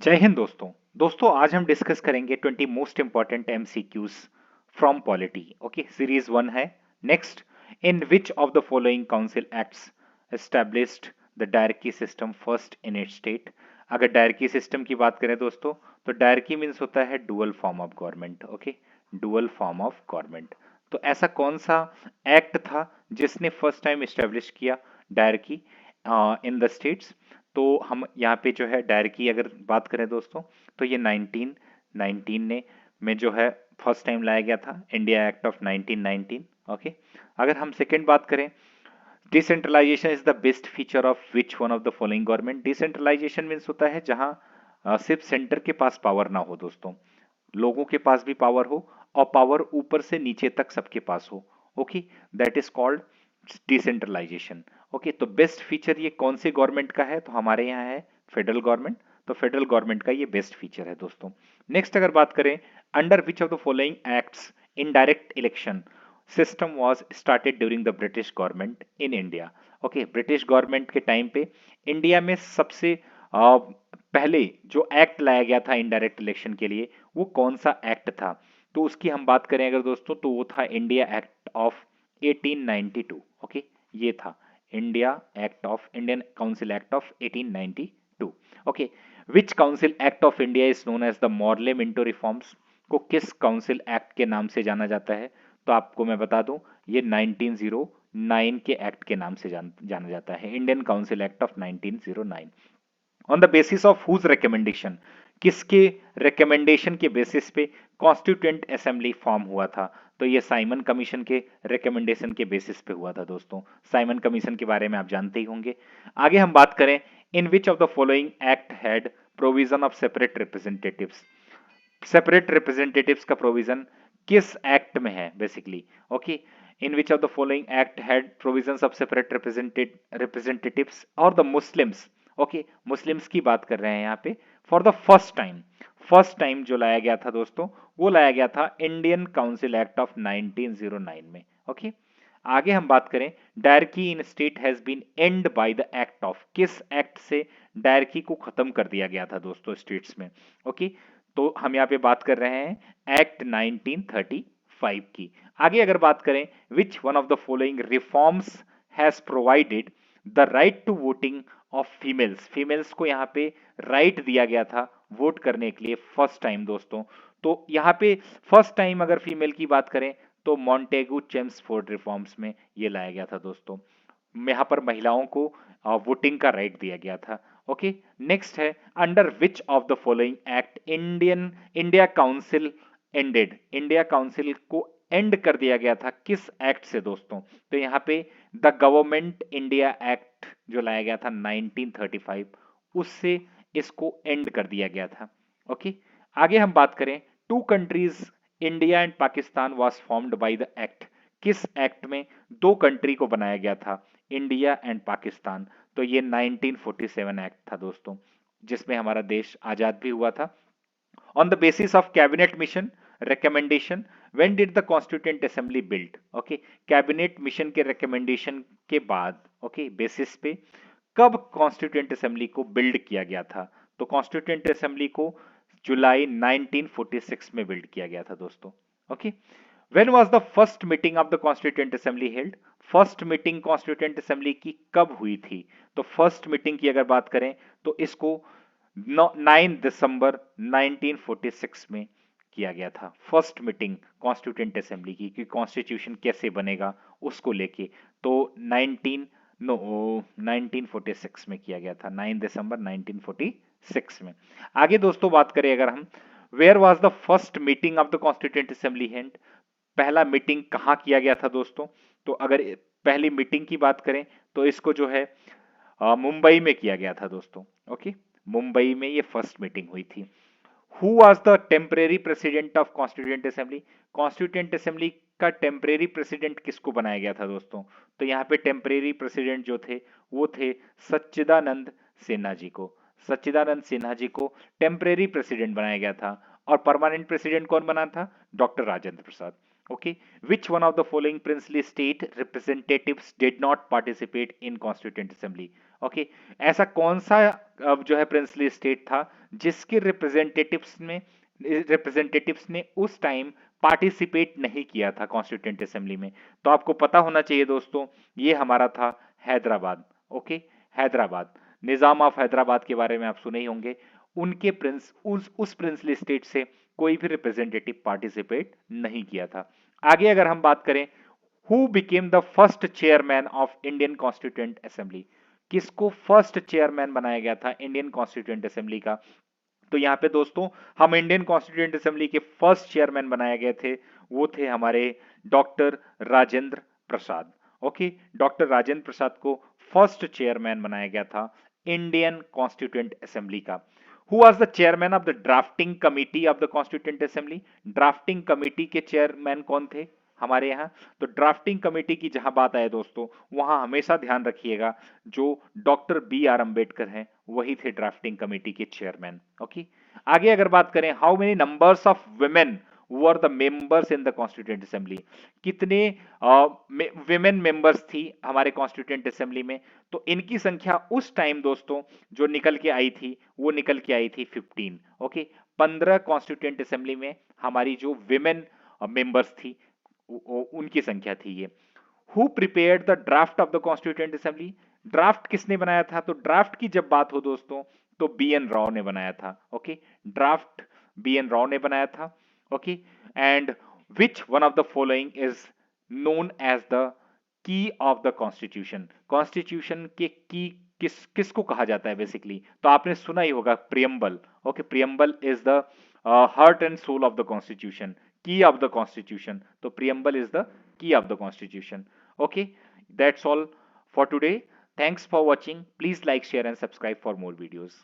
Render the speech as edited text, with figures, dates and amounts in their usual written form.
जय हिंद दोस्तों। आज हम डिस्कस करेंगे 20 most important MCQs from polity. Okay, series 1 है। Next, in which of the following council acts established the dyarchy system first in it state. अगर dyarchy system की बात करें दोस्तों, तो डायरकी मीन्स होता है dual form of government. Okay, dual form of government. तो ऐसा कौन सा एक्ट था जिसने फर्स्ट टाइम एस्टेब्लिश किया डायरकी इन द स्टेट्स? तो हम यहाँ पे जो है डायर की अगर बात करें दोस्तों, तो ये 1919 ने में जो है फर्स्ट टाइम लाया गया था, इंडिया एक्ट ऑफ 1919। ओके, अगर हम सेकंड बात करें, decentralisation is the best feature of which one of the following government. Decentralisation means होता है जहां सिर्फ सेंटर के पास पावर ना हो दोस्तों, लोगों के पास भी पावर हो और पावर ऊपर से नीचे तक सबके पास हो। Okay, that is called decentralisation. Okay, तो बेस्ट फीचर ये कौन से गवर्नमेंट का है? तो हमारे यहाँ है फेडरल गवर्नमेंट। तो फेडरल गवर्नमेंट का ये बेस्ट फीचर है दोस्तों। नेक्स्ट अगर बात करें, under which of the following acts indirect election system was started during the British government in India. Okay, British government के टाइम पे इंडिया में सबसे पहले जो एक्ट लाया गया था इनडायरेक्ट इलेक्शन के लिए, वो कौन सा एक्ट था? तो उसकी हम बात करें अगर दोस्तों, तो वो था इंडिया एक्ट ऑफ 1892। ओके, ये था India act of Indian council act of 1892। Okay, which council act of India is known as the Morley Minto reforms? को किस काउंसिल एक्ट के नाम से जाना जाता है? तो आपको मैं बता दूं, ये 1909 के एक्ट के नाम से जाना जाता है, Indian council act of 1909। On the basis of whose recommendation, किसके रिकमेंडेशन के बेसिस पे कॉन्स्टिट्यूएंट असेंबली फॉर्म हुआ था? तो ये साइमन कमीशन के रिकमेंडेशन के बेसिस पे हुआ था दोस्तों। साइमन कमीशन के बारे में आप जानते ही होंगे। आगे हम बात करें, in which of the following act had provision of separate representatives? Separate representatives का प्रोविजन किस एक्ट में है basically? Okay, in which of the following act had provisions of separate representatives और द मुस्लिम्स? ओके, मुस्लिम्स की बात कर रहे हैं यहाँ पे। फॉर द फर्स्ट टाइम जो लाया गया था दोस्तों, वो लाया गया था इंडियन काउंसिल एक्ट ऑफ 1909 में। ओके, आगे हम बात करें, dyarchy in state has been end by the act of, किस एक्ट से डायरकी को खत्म कर दिया गया था दोस्तों स्टेट्स में? ओके, तो हम यहाँ पे बात कर रहे हैं एक्ट 1935 की। आगे अगर बात करें, which one of the following reforms has provided the right to voting of females? Females को यहाँ पे राइट दिया गया था वोट करने के लिए फर्स्ट टाइम दोस्तों। तो यहाँ पे फर्स्ट टाइम अगर फीमेल की बात करें, तो मॉन्टेगू चेम्सफोर्ड रिफॉर्म्स में ये लाया गया था दोस्तों। यहाँ पर महिलाओं को वोटिंग का राइट दिया गया था। ओके, नेक्स्ट है, under which of the following act India council ended? India council को एंड कर दिया गया था किस एक्ट से दोस्तों? तो यहाँ पे द गवर्नमेंट इंडिया एक्ट जो लाया गया था 1935, उससे इसको एंड कर दिया गया था। ओके, आगे हम बात करें, two countries India and Pakistan was formed by the act? किस एक्ट में दो कंट्री को बनाया गया था, इंडिया एंड पाकिस्तान? तो ये 1947 एक्ट था दोस्तों, जिसमें हमारा देश आजाद भी हुआ था। On the basis of cabinet mission recommendation, when did the constituent assembly build? Okay, cabinet mission के रिकमेंडेशन के बाद, ओके, बेसिस पे कब कॉन्स्टिट्यूएंट असेंबली को बिल्ड किया गया था? तो कॉन्स्टिट्यूएंट असेंबली को जुलाई 1946 में बिल्ड किया गया था दोस्तों। Okay, when was the first meeting of the constituent assembly held? First meeting constituent assembly की कब हुई थी? तो फर्स्ट मीटिंग की अगर बात करें, तो इसको 9 दिसंबर 1946 में किया गया था फर्स्ट मीटिंग कॉन्स्टिट्यूएंट असेंबली की, कि कॉन्स्टिट्यूशन कैसे बनेगा उसको लेके। तो 1946 में किया गया था, 9 दिसंबर 1946 में। आगे दोस्तों बात करें अगर हम, where was the first meeting of the constituent assembly held? पहला मीटिंग कहाँ किया गया था दोस्तों? तो अगर पहली मीटिंग की बात करें, तो इसको जो है मुंबई में किया गया था दोस्तों। ओके, मुंबई में ये फर्स्ट मीटिंग हुई थी। Who was the temporary president of constituent assembly? Constituent assembly का टेम्परेरी प्रेसिडेंट किसको बनाया गया था दोस्तों? तो यहाँ पे टेम्परेरी प्रेसिडेंट जो थे, वो थे सच्चिदानंद सिन्हा जी को। सच्चिदानंद सिन्हा जी को टेम्परेरी प्रेसिडेंट बनाया गया था। और परमानेंट प्रेसिडेंट कौन बना था? Doctor Rajendra Prasad. Okay, which one of the following princely state representatives did not participate in constituent assembly? Okay, ऐसा कौन सा जो है प्रिंसली स्टेट था जिसके रिप्रेजेंटेटिव्स ने उस टाइम पार्टिसिपेट नहीं किया था कॉन्स्टिट्यूंट असेंबली में। तो आपको पता होना चाहिए दोस्तों, ये हमारा था Hyderabad. Okay, Hyderabad, Nizam of Hyderabad के बारे में आप सुने ही होंगे। उनके प्रिंस उस प्रिंसली स्टेट से कोई भी रिप्रेजेंटेटिव पार्टिसिपेट नहीं किया था। आगे अगर हम बात करें, who became the first chairman of Indian constituent assembly, किसको फर्स्ट चेयरमैन बनाया गया था इंडियन कॉन्स्टिट्यूंट असेंबली का? तो यहाँ पे दोस्तों हम इंडियन कॉन्स्टिट्यूंट असेंबली के फर्स्ट चेयरमैन बनाए गए थे, वो थे हमारे doctor Rajendra Prasad. Okay, doctor Rajendra Prasad को फर्स्ट चेयरमैन बनाया गया था इंडियन कॉन्स्टिट्यूंट असेंबली का। Who was the chairman of the drafting committee of the constituent assembly? Drafting committee के चेयरमैन कौन थे हमारे यहाँ? तो ड्राफ्टिंग कमेटी की जहां बात आए दोस्तों, वहां हमेशा ध्यान रखिएगा, जो डॉक्टर बी आर अंबेडकर हैं वही थे ड्राफ्टिंग कमेटी के चेयरमैन। ओके, आगे अगर बात करें, how many numbers of women were the members in the constituent assembly, कितने विमेन मेंबर्स थी हमारे कॉन्स्टिट्यूंट असेंबली में? तो इनकी संख्या उस टाइम दोस्तों जो निकल के आई थी, वो निकल के आई थी 15। ओके, 15 कॉन्स्टिट्यूंट असेंबली में हमारी जो विमेन मेंबर्स थी उनकी संख्या थी ये। Who prepared the draft of the constituent assembly? Draft किसने बनाया था? तो ड्राफ्ट की जब बात हो दोस्तों, तो बी एन राव ने बनाया था। Okay, draft B N Rao ने बनाया था। Okay, and which one of the following is known as the key of the constitution? Constitution के की किसको कहा जाता है बेसिकली? तो आपने सुना ही होगा, preamble. Okay, preamble is the heart and soul of the constitution, key of the constitution. So preamble is the key of the constitution. Okay, that's all for today. Thanks for watching. Please like, share and subscribe for more videos.